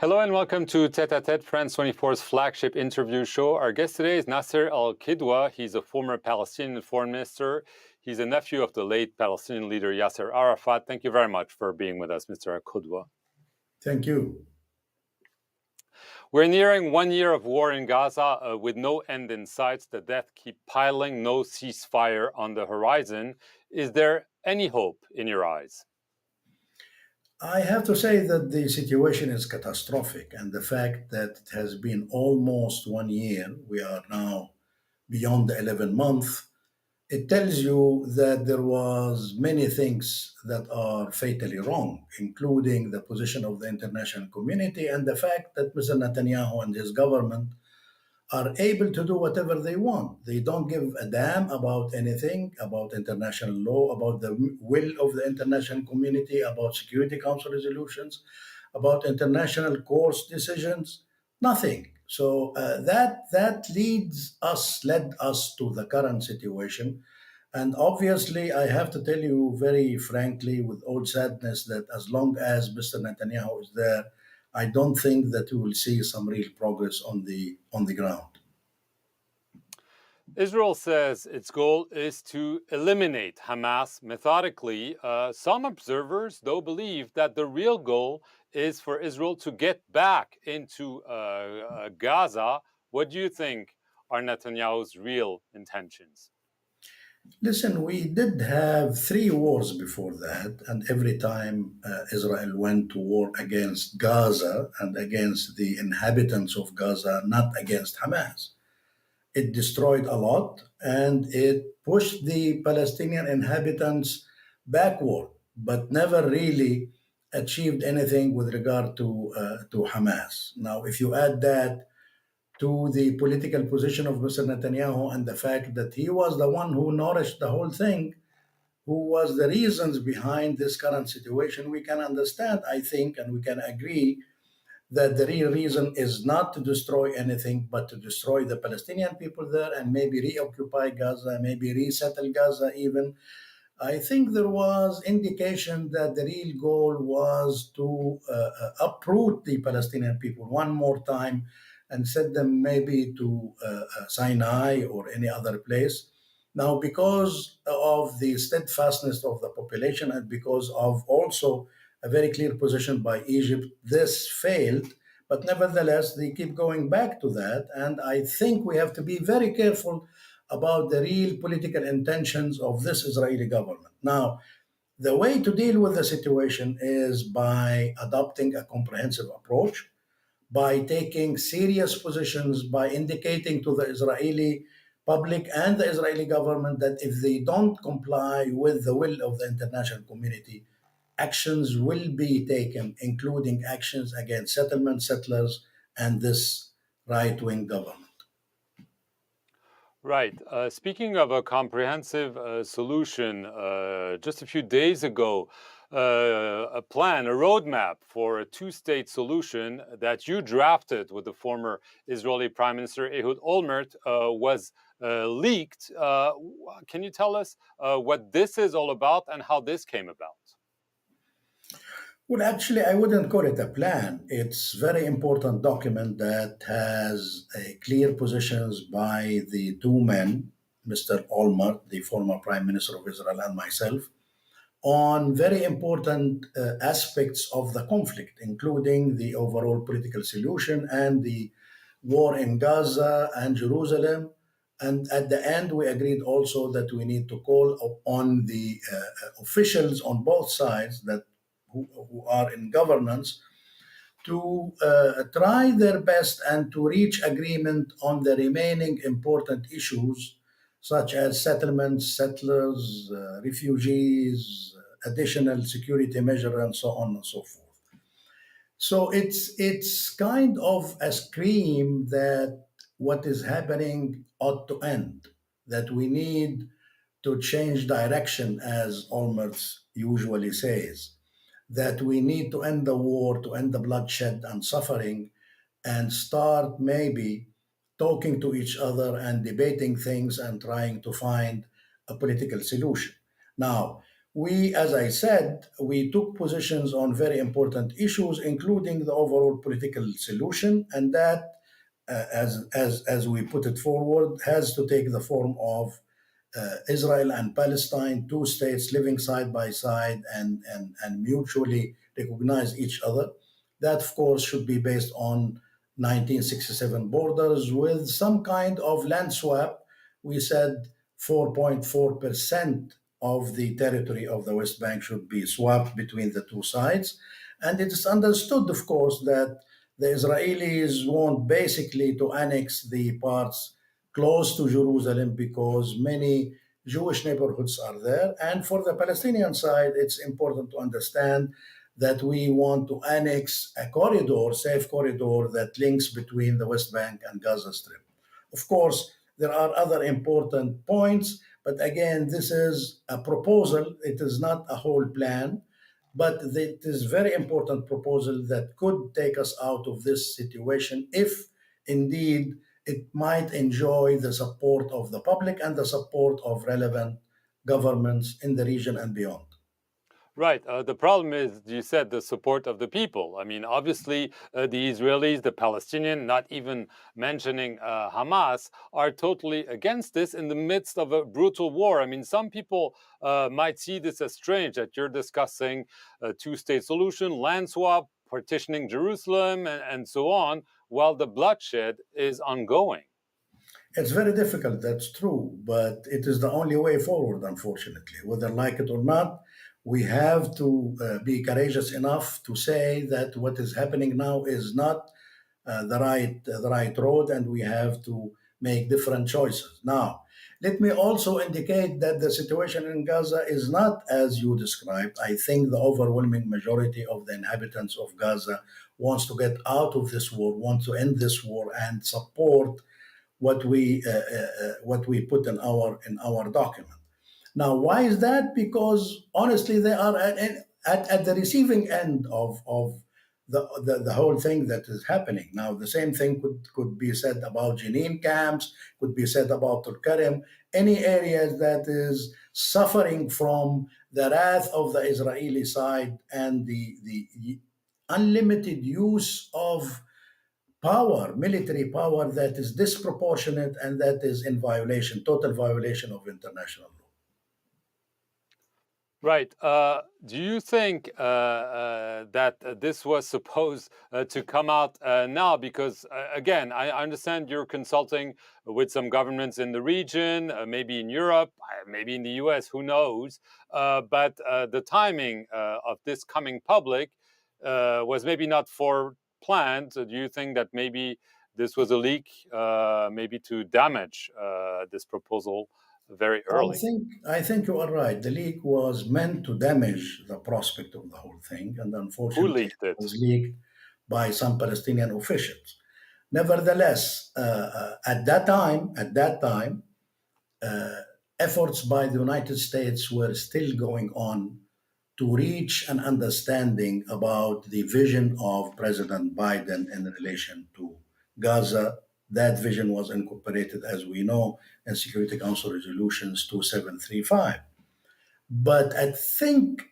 Hello and welcome to Tete a Tete, France 24's flagship interview show. Our guest today is Nasser al-Qudwa. He's a former Palestinian foreign minister. He's a nephew of the late Palestinian leader Yasser Arafat. Thank you very much for being with us, Mr. al-Qudwa. Thank you. We're nearing 1 year of war in Gaza with no end in sight. The deaths keep piling, no ceasefire on the horizon. Is there any hope in your eyes? I have to say that the situation is catastrophic, and the fact that it has been almost 1 year, we are now beyond the 11 month, it tells you that there was many things that are fatally wrong, including the position of the international community and the fact that Mr. Netanyahu and his government are able to do whatever they want. They don't give a damn about anything, about international law, about the will of the international community, about Security Council resolutions, about international courts decisions, nothing. So that led us to the current situation. And obviously, I have to tell you very frankly, with all sadness, that as long as Mr. Netanyahu is there, I don't think that we will see some real progress on the ground. Israel says its goal is to eliminate Hamas methodically. Some observers, though, believe that the real goal is for Israel to get back into Gaza. What do you think are Netanyahu's real intentions? Listen, we did have 3 wars before that, and every time Israel went to war against Gaza and against the inhabitants of Gaza, not against Hamas. It destroyed a lot and it pushed the Palestinian inhabitants backward, but never really achieved anything with regard to Hamas. Now, if you add that to the political position of Mr. Netanyahu and the fact that he was the one who nourished the whole thing, who was the reasons behind this current situation, we can understand, I think, and we can agree that the real reason is not to destroy anything, but to destroy the Palestinian people there and maybe reoccupy Gaza, maybe resettle Gaza even. I think there was indication that the real goal was to uproot the Palestinian people one more time and send them maybe to Sinai or any other place. Now, because of the steadfastness of the population and because of also a very clear position by Egypt, this failed. But nevertheless, they keep going back to that. And I think we have to be very careful about the real political intentions of this Israeli government. Now, the way to deal with the situation is by adopting a comprehensive approach, by taking serious positions, by indicating to the Israeli public and the Israeli government that if they don't comply with the will of the international community, actions will be taken, including actions against settlement settlers and this right-wing government. Right. Speaking of a comprehensive solution, just a few days ago, a plan, a roadmap for a two-state solution that you drafted with the former Israeli Prime Minister Ehud Olmert was leaked. Can you tell us what this is all about and how this came about? Well, actually, I wouldn't call it a plan. It's a very important document that has clear positions by the two men, Mr. Olmert, the former Prime Minister of Israel, and myself, on very important aspects of the conflict, including the overall political solution and the war in Gaza and Jerusalem. And at the end, we agreed also that we need to call on the officials on both sides that who are in governance to try their best and to reach agreement on the remaining important issues such as settlements, settlers, refugees, additional security measures, and so on and so forth. So it's kind of a scream that what is happening ought to end, that we need to change direction, as Olmert usually says, that we need to end the war, to end the bloodshed and suffering, and start maybe talking to each other and debating things and trying to find a political solution. Now, We, as I said, we took positions on very important issues, including the overall political solution, and that, as we put it forward, has to take the form of Israel and Palestine, two states living side by side and mutually recognize each other. That, of course, should be based on 1967 borders with some kind of land swap. We said 4.4% of the territory of the West Bank should be swapped between the two sides. And it is understood, of course, that the Israelis want basically to annex the parts close to Jerusalem because many Jewish neighborhoods are there. And for the Palestinian side, it's important to understand that we want to annex a corridor, safe corridor, that links between the West Bank and Gaza Strip. Of course, there are other important points, but again, this is a proposal. It is not a whole plan, but it is a very important proposal that could take us out of this situation if indeed it might enjoy the support of the public and the support of relevant governments in the region and beyond. Right. The problem is, you said, the support of the people. I mean, obviously, the Israelis, the Palestinian, not even mentioning Hamas, are totally against this in the midst of a brutal war. I mean, some people might see this as strange that you're discussing a two-state solution, land swap, partitioning Jerusalem, and so on, while the bloodshed is ongoing. It's very difficult, that's true, but it is the only way forward, unfortunately. Whether like it or not, we have to be courageous enough to say that what is happening now is not the right road, and we have to make different choices. Now, let me also indicate that the situation in Gaza is not as you described. I think the overwhelming majority of the inhabitants of Gaza wants to get out of this war, want to end this war, and support what we put in our document. Now, why is that? Because honestly, they are at the receiving end of the whole thing that is happening. Now, the same thing could be said about Jenin camps, could be said about Tulkarem, any areas that is suffering from the wrath of the Israeli side and the unlimited use of power, military power that is disproportionate and that is in violation, total violation of international law. Right. Do you think that this was supposed to come out now? Because, again, I understand you're consulting with some governments in the region, maybe in Europe, maybe in the US, who knows? But the timing of this coming public was maybe not foreplanned. Do you think that maybe this was a leak, maybe to damage this proposal very I early? think I think you are right. The leak was meant to damage the prospect of the whole thing, and Who unfortunately, leaked it it? was leaked by some Palestinian officials. Nevertheless, at that time, efforts by the United States were still going on to reach an understanding about the vision of President Biden in relation to Gaza. That vision was incorporated, as we know, in Security Council resolutions 2735. But I think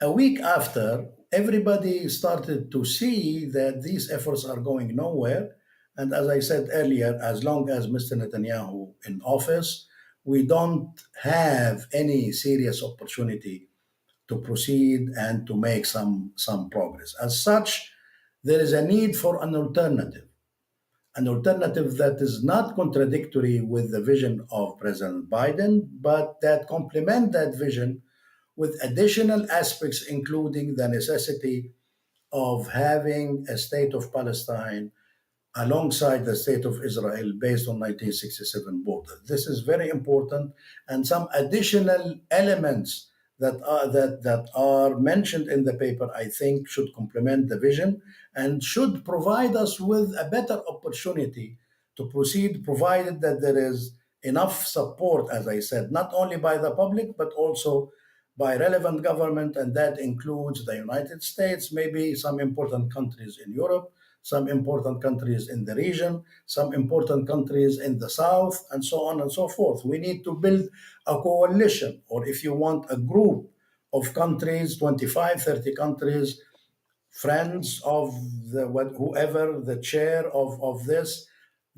a week after, everybody started to see that these efforts are going nowhere. And as I said earlier, as long as Mr. Netanyahu in office, we don't have any serious opportunity to proceed and to make some progress. As such, there is a need for an alternative that is not contradictory with the vision of President Biden, but that complement that vision with additional aspects, including the necessity of having a state of Palestine alongside the state of Israel based on 1967 border. This is very important, and some additional elements that are mentioned in the paper, I think, should complement the vision and should provide us with a better opportunity to proceed, provided that there is enough support, as I said, not only by the public but also by relevant government, and that includes the United States, maybe some important countries in Europe, some important countries in the region, some important countries in the south, and so on and so forth. We need to build a coalition, or if you want, a group of countries, 25, 30 countries, friends of whoever the chair of this,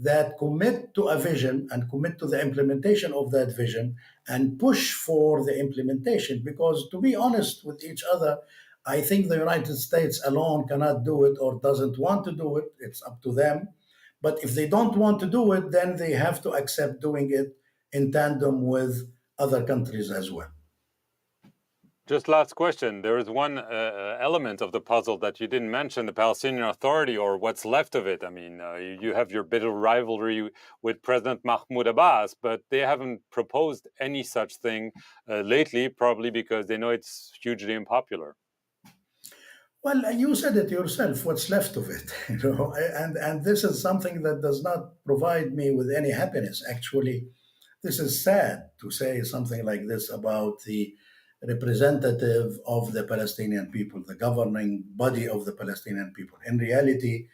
that commit to a vision and commit to the implementation of that vision and push for the implementation. Because to be honest with each other, I think the United States alone cannot do it or doesn't want to do it. It's up to them. But if they don't want to do it, then they have to accept doing it in tandem with other countries as well. Just last question. There is one element of the puzzle that you didn't mention, the Palestinian Authority, or what's left of it. I mean, you have your bitter rivalry with President Mahmoud Abbas, but they haven't proposed any such thing lately, probably because they know it's hugely unpopular. Well, you said it yourself. What's left of it, and this is something that does not provide me with any happiness. Actually, this is sad to say something like this about the representative of the Palestinian people, the governing body of the Palestinian people. In reality,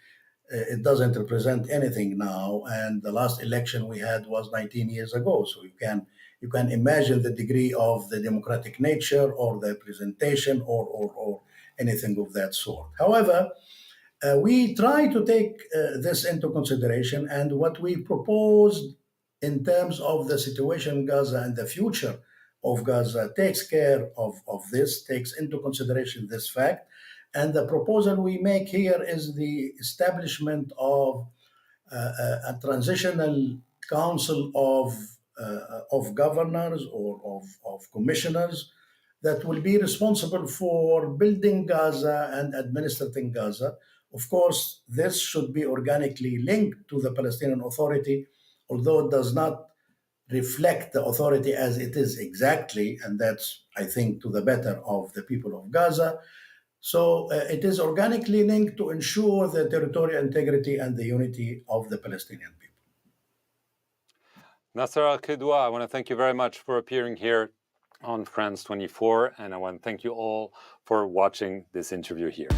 it doesn't represent anything now. And the last election we had was 19 years ago. So you can imagine the degree of the democratic nature or the representation or anything of that sort. However, we try to take this into consideration, and what we proposed in terms of the situation in Gaza and the future of Gaza takes care of this, takes into consideration this fact. And the proposal we make here is the establishment of a transitional council of governors or of commissioners that will be responsible for building Gaza and administrating Gaza. Of course, this should be organically linked to the Palestinian Authority, although it does not reflect the authority as it is exactly, and that's, I think, to the better of the people of Gaza. So it is organically linked to ensure the territorial integrity and the unity of the Palestinian people. Nasser al-Qudwa, I want to thank you very much for appearing here on France 24, and I want to thank you all for watching this interview here.